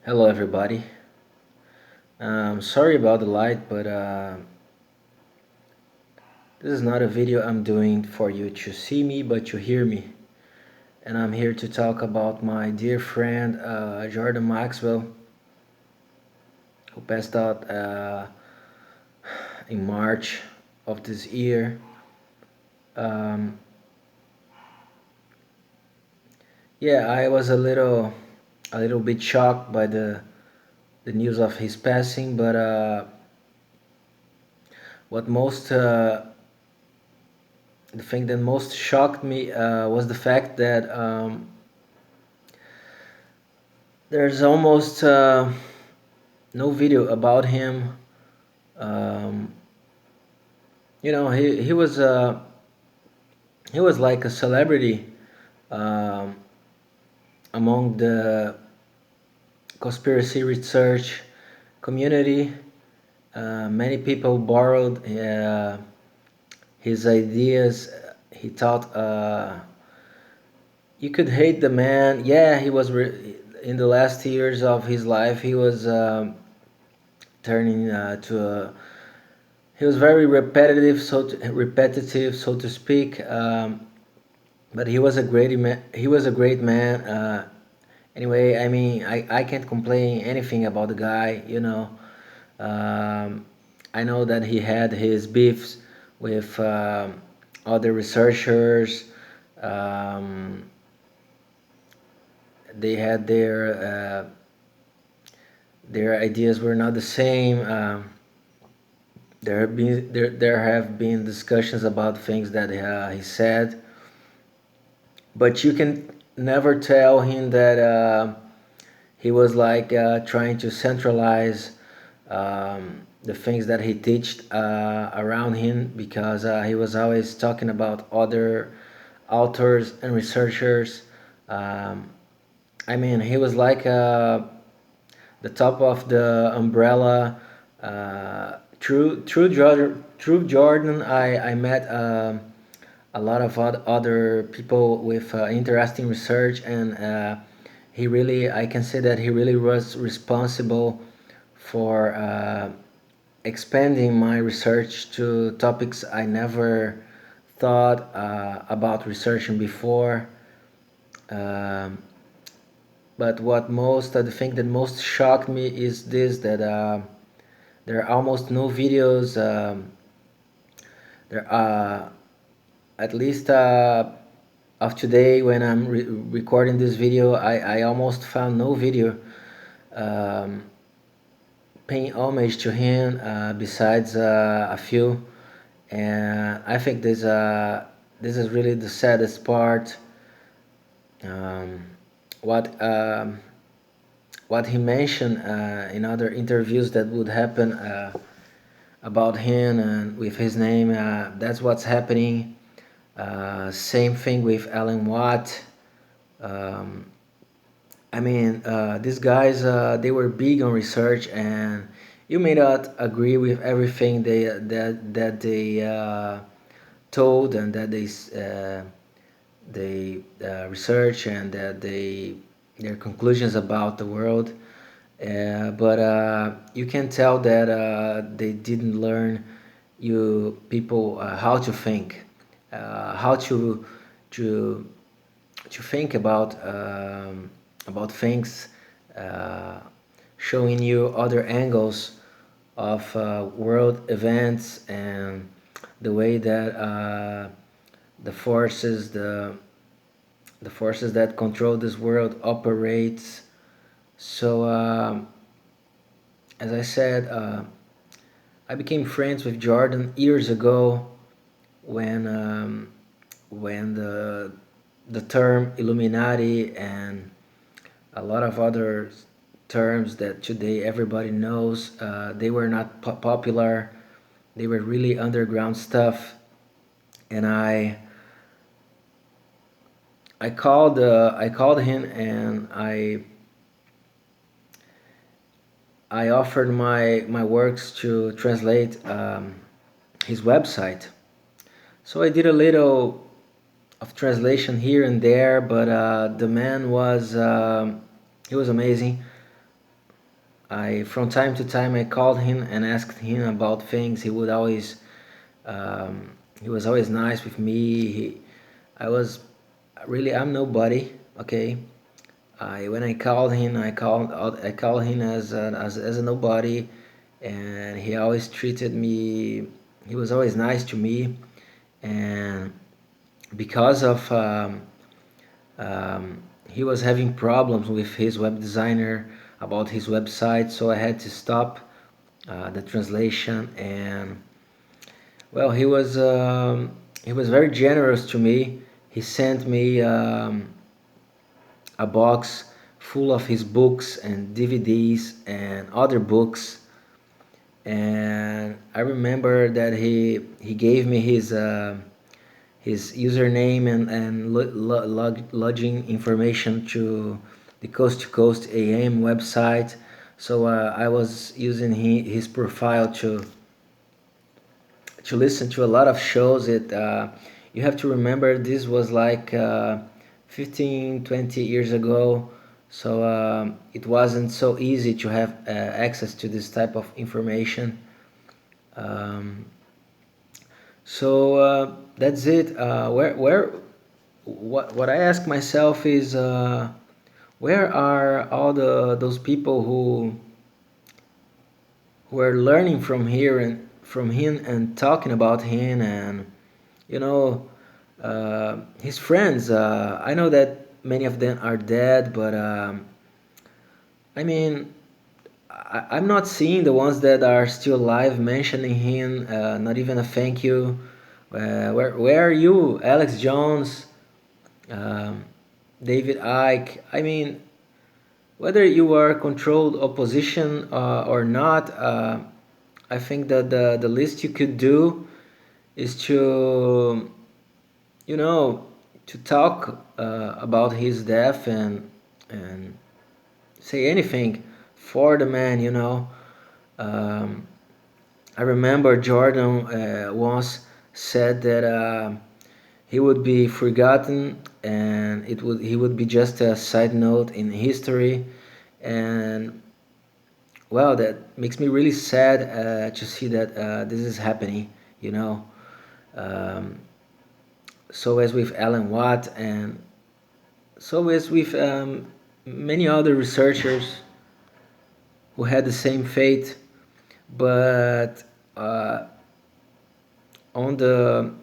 Hello, everybody. Sorry about the light, but this is not a video I'm doing for you to see me, but to hear me. And I'm here to talk about my dear friend Jordan Maxwell, who passed out in March of this year. Um, yeah, I was a little bit shocked by the news of his passing, but what most the thing that most shocked me was the fact that there's almost no video about him. Um, he was like a celebrity um, among the conspiracy research community. Many people borrowed his ideas. He thought you could hate the man. Yeah, in the last years of his life. He was turning to a he was very repetitive, so to speak. But he was a great man. He was a great man. Anyway, I mean, I can't complain anything about the guy. Um, I know that he had his beefs with other researchers. Um, they had their ideas were not the same. There have been discussions about things that he said, but you can never tell him that he was like trying to centralize the things that he teached around him, because he was always talking about other authors and researchers. Um, I mean, he was like the top of the umbrella. Through Jordan, I met a lot of other people with interesting research, and I can say that he really was responsible for expanding my research to topics I never thought about researching before. Um, but the thing that most shocked me is this: that there are almost no videos. There are at least of today when I'm recording this video. I almost found no video um, paying homage to him besides a few, and I think this is really the saddest part. Um, what um, what he mentioned in other interviews that would happen about him and with his name, that's what's happening. Same thing with Alan Watt. Um, I mean, these guys, they were big on research, and you may not agree with everything that they told, and that they research, and that their conclusions about the world. But you can tell that they didn't learn you people how to think, how to to think about things, uh, showing you other angles of world events, and the way that the forces the forces that control this world operates. So as I said, I became friends with Jordan years ago when the term Illuminati and a lot of other terms that today everybody knows, they were not popular. They were really underground stuff, and I called him, and I offered my works to translate his website. So I did a little of translation here and there, but the man was he was amazing. I from time to time I called him and asked him about things. He was always nice with me. I was really, I'm nobody. Okay, when I called him, I called him as a nobody, and he always treated me. He was always nice to me, and because of he was having problems with his web designer about his website, so I had to stop the translation. And well, he was very generous to me. He sent me a box full of his books and DVDs and other books. And I remember that he gave me his username and login information to Coast AM website. So I was using his profile to listen to a lot of shows. You have to remember this was like 15, 20 years ago, so it wasn't so easy to have access to this type of information. Um, so that's it. What I ask myself is, where are all those people who are learning from here and from him and talking about him, and you know his friends. I know that many of them are dead, but I mean, I'm not seeing the ones that are still alive mentioning him. Not even a thank you. Where are you, Alex Jones, um, David Icke? I mean, whether you are controlled opposition or not, I think that the least you could do is to, you know, to talk about his death and say anything for the man. Um, I remember Jordan once said that he would be forgotten, and he would be just a side note in history. And well, that makes me really sad to see that this is happening. You know, um, so as with Alan Watt, and so as with many other researchers who had the same fate, but uh, on the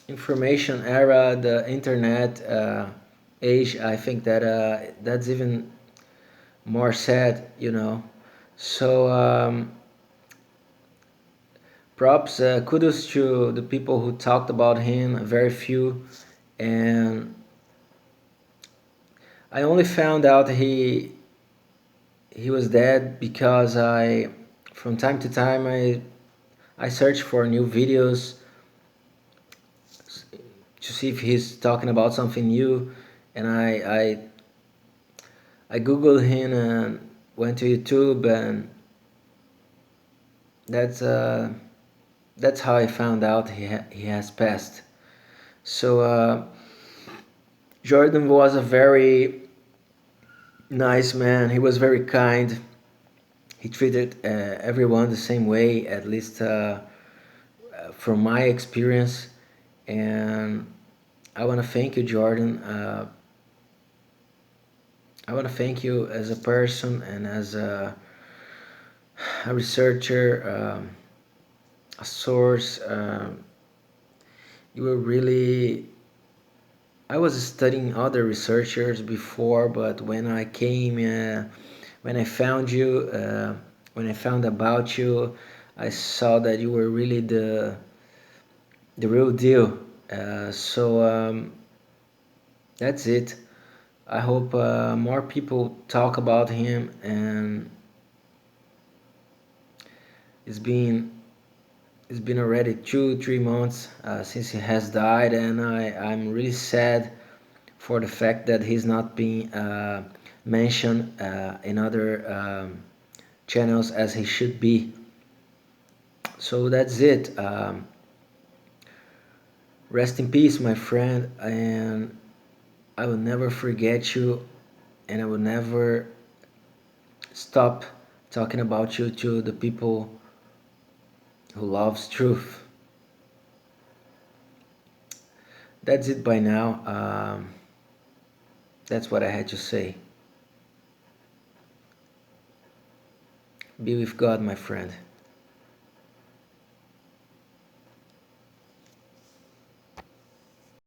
information era, the internet age, I think that that's even more sad. So props, kudos to the people who talked about him, very few. And I only found out he was dead because from time to time, I search for new videos to see if he's talking about something new, and I googled him and went to YouTube, and that's uh, that's how I found out he has passed. So Jordan was a very nice man. He was very kind. He treated everyone the same way, at least from my experience. And I want to thank you, Jordan. I want to thank you as a person and as a researcher, a source. You were really. I was studying other researchers before, but when I found you, when I found about you, I saw that you were really the real deal. So that's it. I hope more people talk about him, and it's been it's been already 2 3 months since he has died, and I'm really sad for the fact that he's not being mentioned in other channels as he should be. So that's it. Rest in peace, my friend, and I will never forget you, and I will never stop talking about you to the people who loves truth. That's it by now. That's what I had to say. Be with God, my friend.